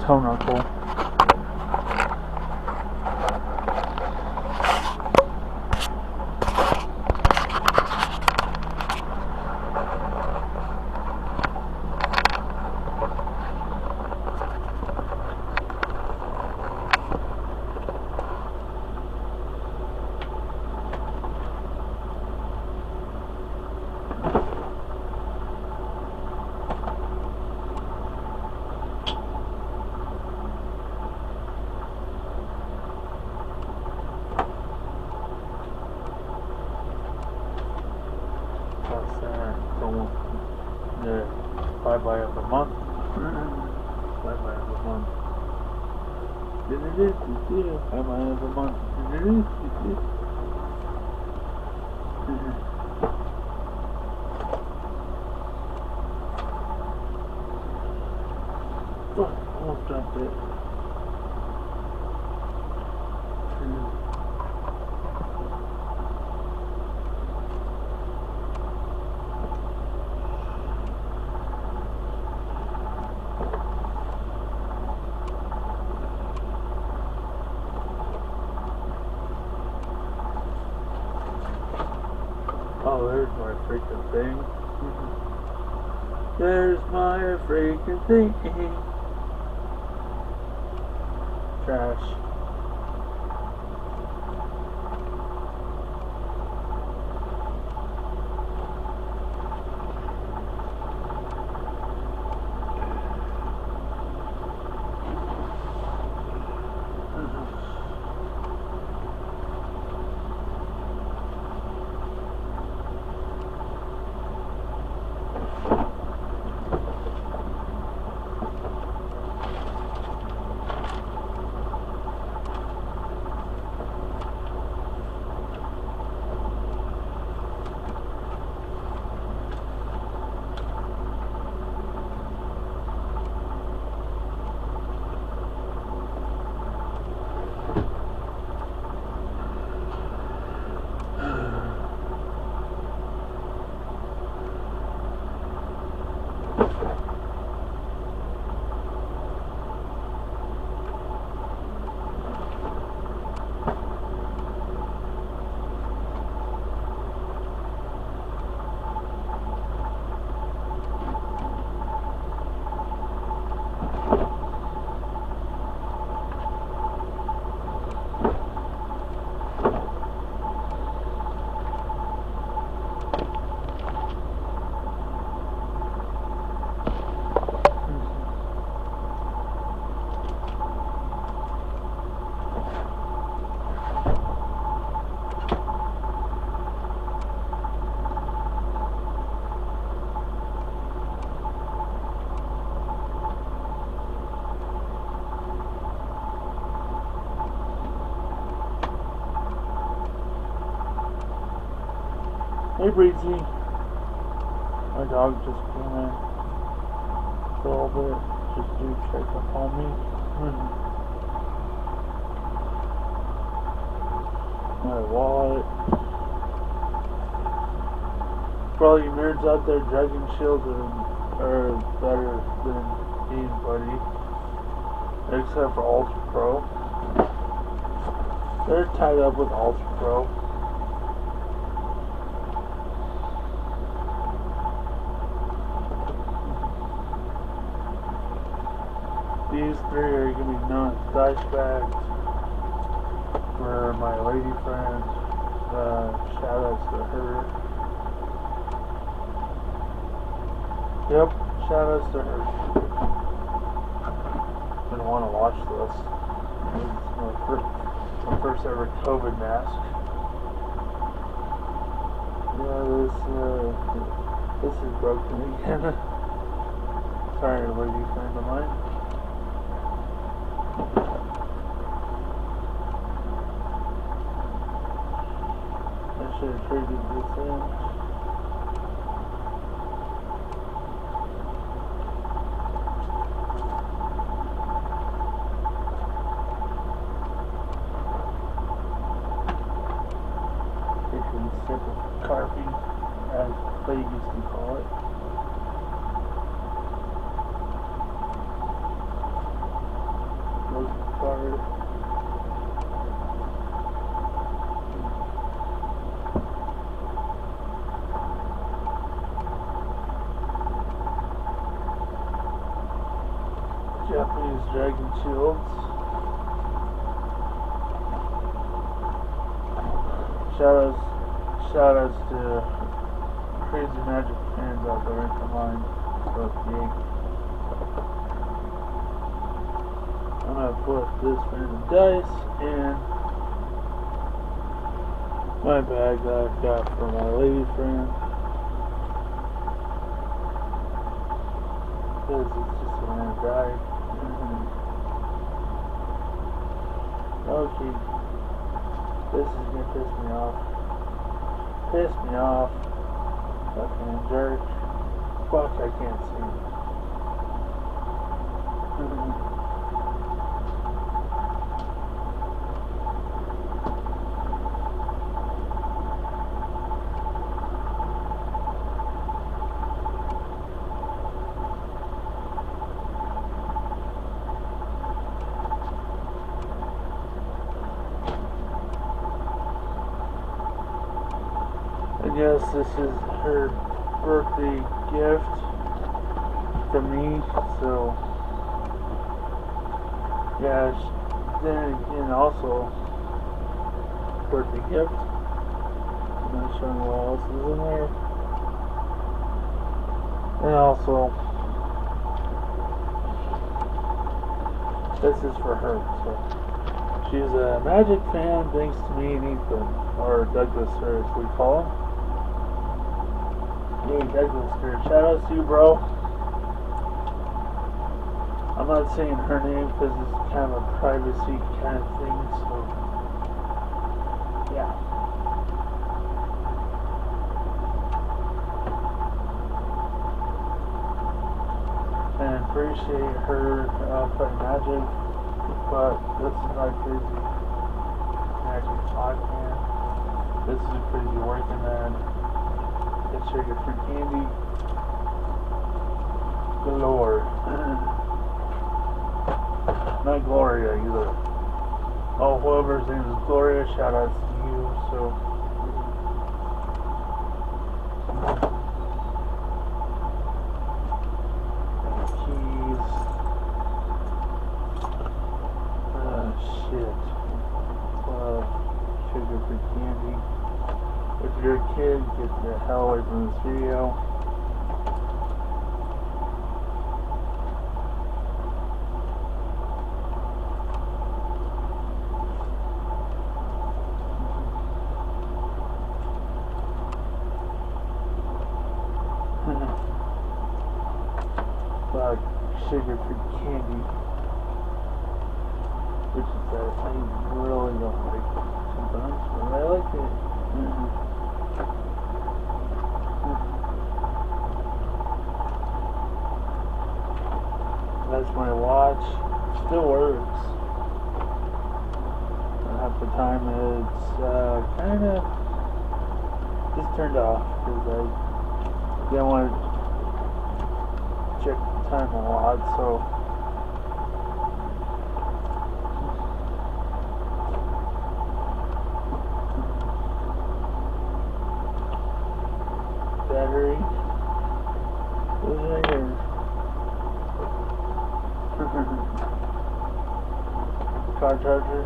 toe knuckle. Bye-bye of the month. Bye-bye of the month. Bye-bye of the month. Oh, almost dropped it. Oh, there's my freaking thing. There's my freaking thing. Trash. Hey Breezy, my dog just came in for a little bit, just to check up on me. My wallet. For all you nerds out there, Dragon Shield are better than anybody, except for Ultra Pro. They're tied up with Ultra Pro. These three are going to be non-dice bags for my lady friend. Shout outs to her. Yep, shout outs to her. Didn't want to watch this. It's my first ever COVID mask. Yeah, this is broken again. Sorry, lady friend of mine. I should have traded this in. Freaking sip of coffee, as they used to call it. and Shields. Shoutouts to crazy Magic fans out there. Come on, so yay. I'm gonna put this random dice in my bag that I've got for my lady friend. Because it's just a random die. Okay. This is gonna piss me off. Piss me off. Fucking jerk. Fuck, I can't see. Yes, this is her birthday gift from me, so yeah, then again also birthday gift. I'm not showing what else is in there. And also this is for her, so she's a Magic fan thanks to me and Ethan, or Douglas, or as we call him. Hey, Douglas, shout out to you, bro. I'm not saying her name because it's kind of a privacy kind of thing, so yeah. And appreciate her playing Magic, but this is not crazy Magic podcast. This is a crazy working man. Get sugar free candy galore. Not Gloria either. Oh, whoever's name is Gloria, shout out to you. So keys. Shit. Sugar free candy. If you're a kid, get the hell away from this video. Like sugar-free candy, which is that I really don't like sometimes, but I like it. That's my watch. Still works. Half the time it's kind of just turned off because I didn't want to check the time a lot, so battery. What's that here? Car charger.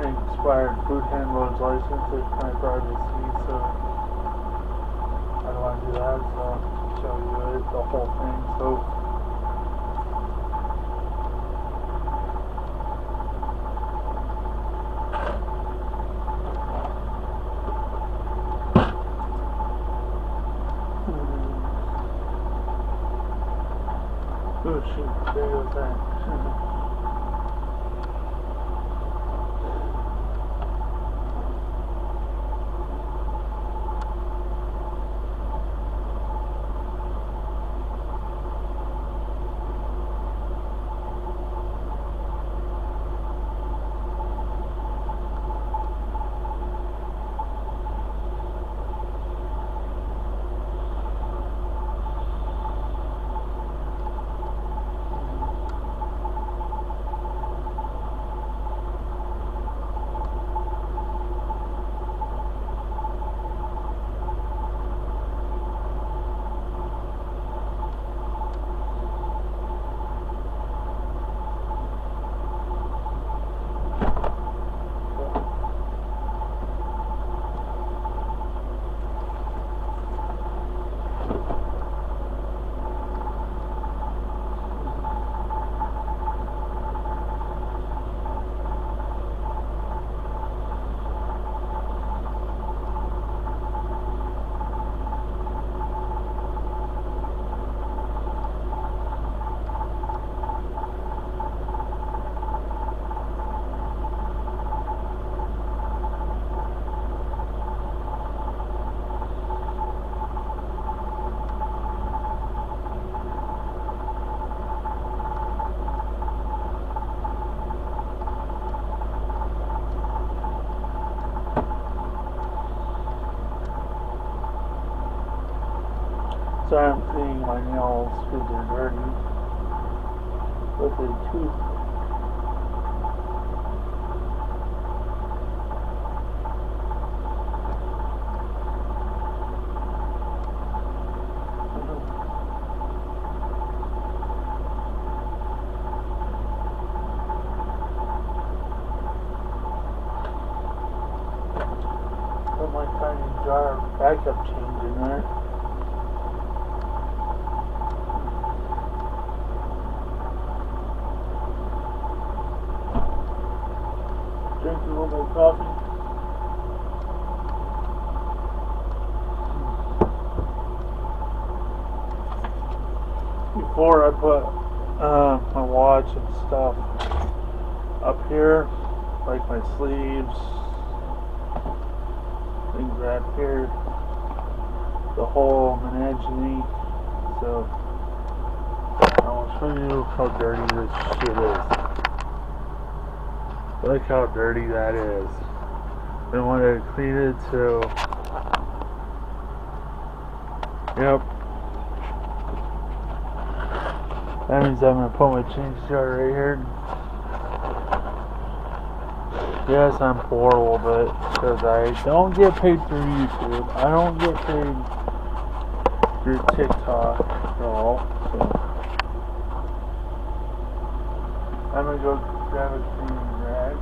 Expired food handler's license is my privacy, so I don't want to do that, so I'll show you the whole thing. So oh shoot, there goes that. So I'm cleaning my nails because they're dirty with a tooth. Put my tiny jar of backup change in there. Drink a little bit of coffee. Before I put my watch and stuff up here, like my sleeves, things right here, the whole menagerie. So I will show you how dirty this shit is. Look how dirty that is. I want to clean it too. Yep. That means I'm going to put my change jar right here. Yes, I'm poor a little bit because I don't get paid for YouTube. I don't get paid for TikTok at all. So I'm going to go grab a cleaning rag.